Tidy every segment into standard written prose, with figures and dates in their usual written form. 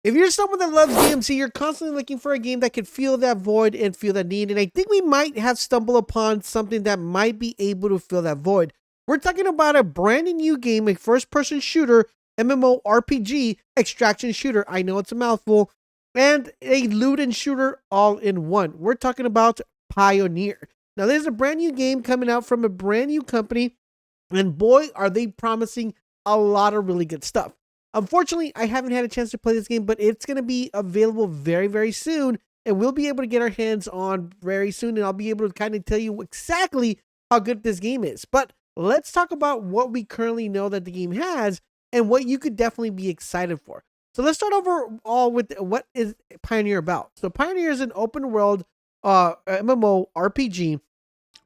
If you're someone that loves DMC, you're constantly looking for a game that can fill that void and feel that need. And I think we might have stumbled upon something that might be able to fill that void. We're talking about a brand new game, a first person shooter, MMORPG, extraction shooter. I know it's a mouthful. And a loot and shooter all in one. We're talking about Pioneer. Now, there's a brand new game coming out from a brand new company. And boy, are they promising a lot of really good stuff. Unfortunately, I haven't had a chance to play this game, but it's going to be available very, very soon. And we'll be able to get our hands on very soon. And I'll be able to kind of tell you exactly how good this game is. But let's talk about what we currently know that the game has and what you could definitely be excited for. So let's start overall with what is Pioneer about. So Pioneer is an open world MMO RPG,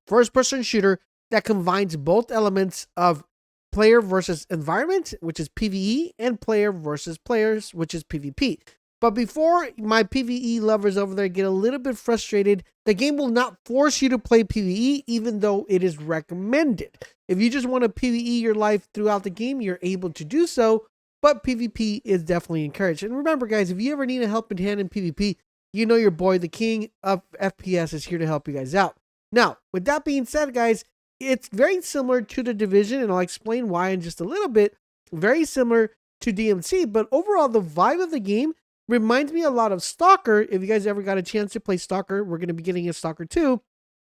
first person shooter that combines both elements of player versus environment, which is PvE, and player versus players, which is PvP. But before my PvE lovers over there get a little bit frustrated, the game will not force you to play PvE, even though it is recommended. If you just want to PvE your life throughout the game, you're able to do so, but PvP is definitely encouraged. And remember, guys, if you ever need a helping hand in PvP, you know your boy, the king of FPS, is here to help you guys out. Now, with that being said, guys, it's very similar to the Division, and I'll explain why in just a little bit. Very similar to DMC, but overall, the vibe of the game reminds me a lot of Stalker. If you guys ever got a chance to play Stalker, we're going to be getting a Stalker 2.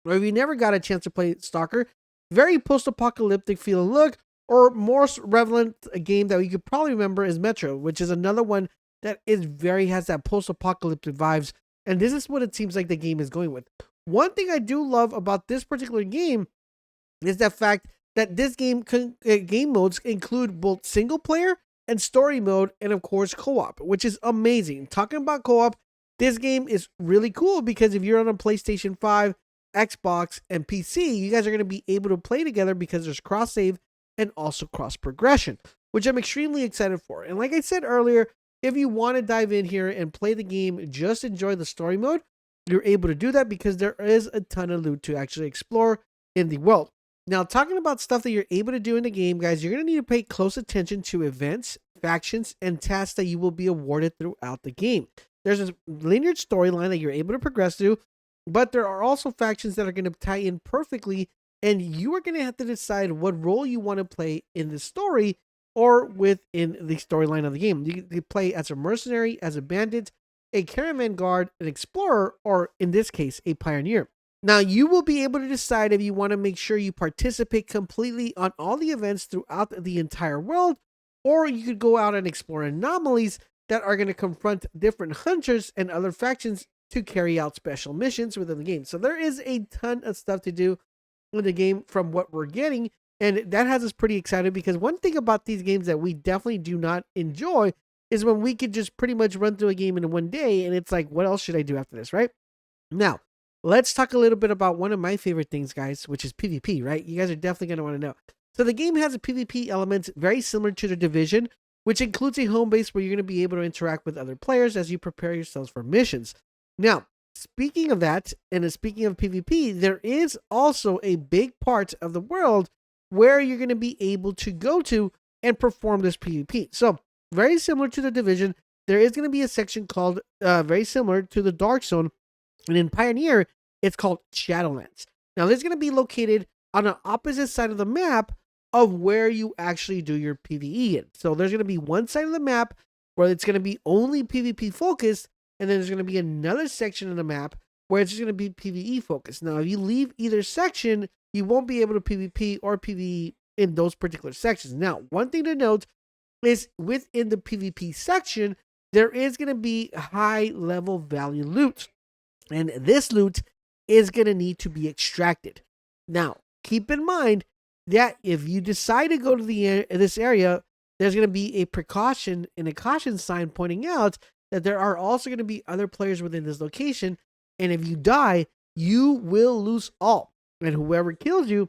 Or if you never got a chance to play Stalker, very post-apocalyptic feel and look, or more relevant, a game that you could probably remember is Metro, which is another one that has that post-apocalyptic vibes, and this is what it seems like the game is going with. One thing I do love about this particular game is the fact that this game modes include both single player and story mode, and of course co-op, which is amazing. Talking about co-op, this game is really cool because if you're on a PlayStation 5, Xbox, and PC, you guys are going to be able to play together because there's cross save and also cross progression, which I'm extremely excited for. And like I said earlier, if you want to dive in here and play the game, just enjoy the story mode, you're able to do that because there is a ton of loot to actually explore in the world. Now, talking about stuff that you're able to do in the game, guys, you're going to need to pay close attention to events, factions, and tasks that you will be awarded throughout the game. There's a linear storyline that you're able to progress through, but there are also factions that are going to tie in perfectly, and you are going to have to decide what role you want to play in the story or within the storyline of the game. You can play as a mercenary, as a bandit, a caravan guard, an explorer, or in this case, a pioneer. Now, you will be able to decide if you want to make sure you participate completely on all the events throughout the entire world, or you could go out and explore anomalies that are going to confront different hunters and other factions to carry out special missions within the game. So there is a ton of stuff to do in the game from what we're getting, and that has us pretty excited because one thing about these games that we definitely do not enjoy is when we could just pretty much run through a game in one day, and it's like, what else should I do after this, right? Now, let's talk a little bit about one of my favorite things, guys, which is PvP, right? You guys are definitely going to want to know. So the game has a PvP element very similar to the Division, which includes a home base where you're going to be able to interact with other players as you prepare yourselves for missions. Now, speaking of that, and speaking of PvP, there is also a big part of the world where you're going to be able to go to and perform this PvP. So, very similar to the Division, there is going to be a section called, very similar to the Dark Zone, and in Pioneer, it's called Shadowlands. Now, this is going to be located on the opposite side of the map of where you actually do your PvE in. So there's going to be one side of the map where it's going to be only PvP focused, and then there's going to be another section of the map where it's just going to be PvE focused. Now, if you leave either section, you won't be able to PvP or PvE in those particular sections. Now, one thing to note is within the PvP section, there is going to be high level value loot. And this loot is going to need to be extracted. Now, keep in mind that if you decide to go to this area, there's going to be a precaution and a caution sign pointing out that there are also going to be other players within this location. And if you die, you will lose all. And whoever kills you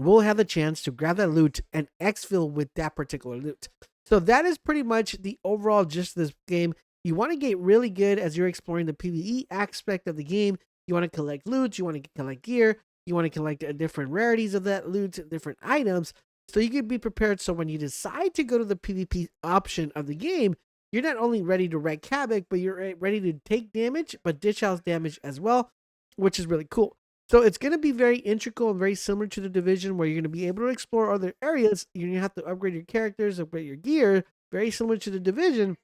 will have the chance to grab that loot and exfil with that particular loot. So that is pretty much the overall gist of this game. You want to get really good as you're exploring the PvE aspect of the game. You want to collect loot, you want to collect gear, you want to collect different rarities of that loot, different items, so you can be prepared. So when you decide to go to the PvP option of the game, you're not only ready to wreak havoc, but you're ready to take damage, but dish out damage as well, which is really cool. So it's going to be very integral and very similar to the Division, where you're going to be able to explore other areas. You're going to have to upgrade your characters, upgrade your gear, very similar to the Division.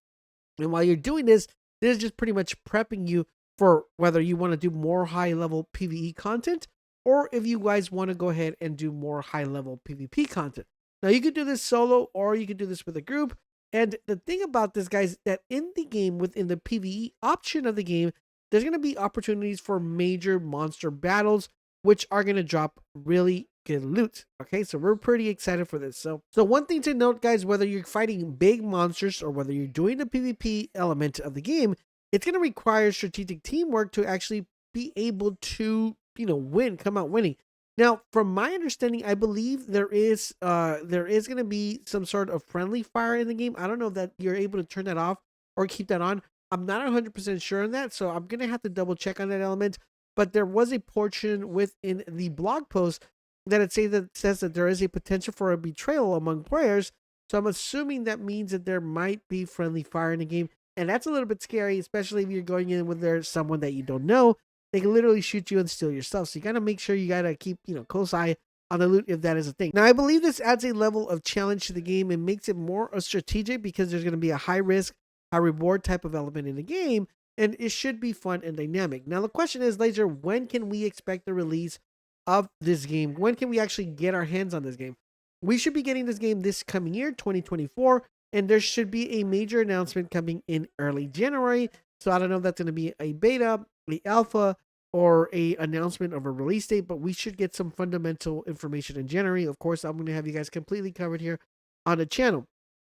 And while you're doing this is just pretty much prepping you for whether you want to do more high level PvE content, or if you guys want to go ahead and do more high level PvP content. Now, you could do this solo or you could do this with a group. And the thing about this, guys, that in the game, within the PvE option of the game, there's going to be opportunities for major monster battles, which are going to drop really good loot. Okay, so we're pretty excited for this. So one thing to note, guys, whether you're fighting big monsters or whether you're doing the PvP element of the game, it's going to require strategic teamwork to actually be able to, win, come out winning. Now, from my understanding, I believe there is going to be some sort of friendly fire in the game. I don't know that you're able to turn that off or keep that on. I'm not 100% sure on that, so I'm going to have to double check on that element. But there was a portion within the blog post that says that there is a potential for a betrayal among players. So I'm assuming that means that there might be friendly fire in the game, and that's a little bit scary, especially if you're going in with someone that you don't know. They can literally shoot you and steal your stuff. So you gotta make sure you gotta keep close eye on the loot if that is a thing. Now I believe this adds a level of challenge to the game and makes it more strategic because there's gonna be a high risk, high reward type of element in the game, and it should be fun and dynamic. Now the question is, Laser, when can we expect the release of this game? When can we actually get our hands on this game? We should be getting this game this coming year, 2024, and there should be a major announcement coming in early January. So I don't know if that's going to be a beta, a alpha, or a announcement of a release date, but we should get some fundamental information in January. Of course, I'm going to have you guys completely covered here on the channel.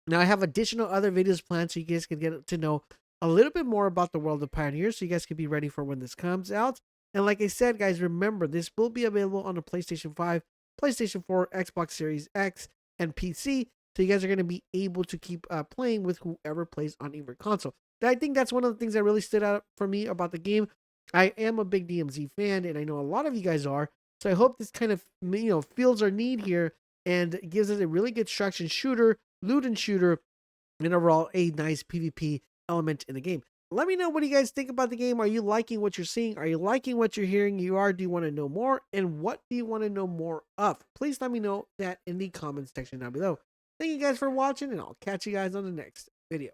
Now, I have additional other videos planned so you guys can get to know a little bit more about the world of Pioneer, so you guys can be ready for when this comes out. And like I said, guys, remember, this will be available on the PlayStation 5, PlayStation 4, Xbox Series X, and PC. So you guys are going to be able to keep playing with whoever plays on either console. I think that's one of the things that really stood out for me about the game. I am a big DMZ fan, and I know a lot of you guys are. So I hope this kind of fills our need here and gives us a really good structured shooter, loot and shooter, and overall a nice PvP element in the game. Let me know what you guys think about the game. Are you liking what you're seeing? Are you liking what you're hearing? Do you want to know more? And what do you want to know more of? Please let me know that in the comments section down below. Thank you guys for watching, and I'll catch you guys on the next video.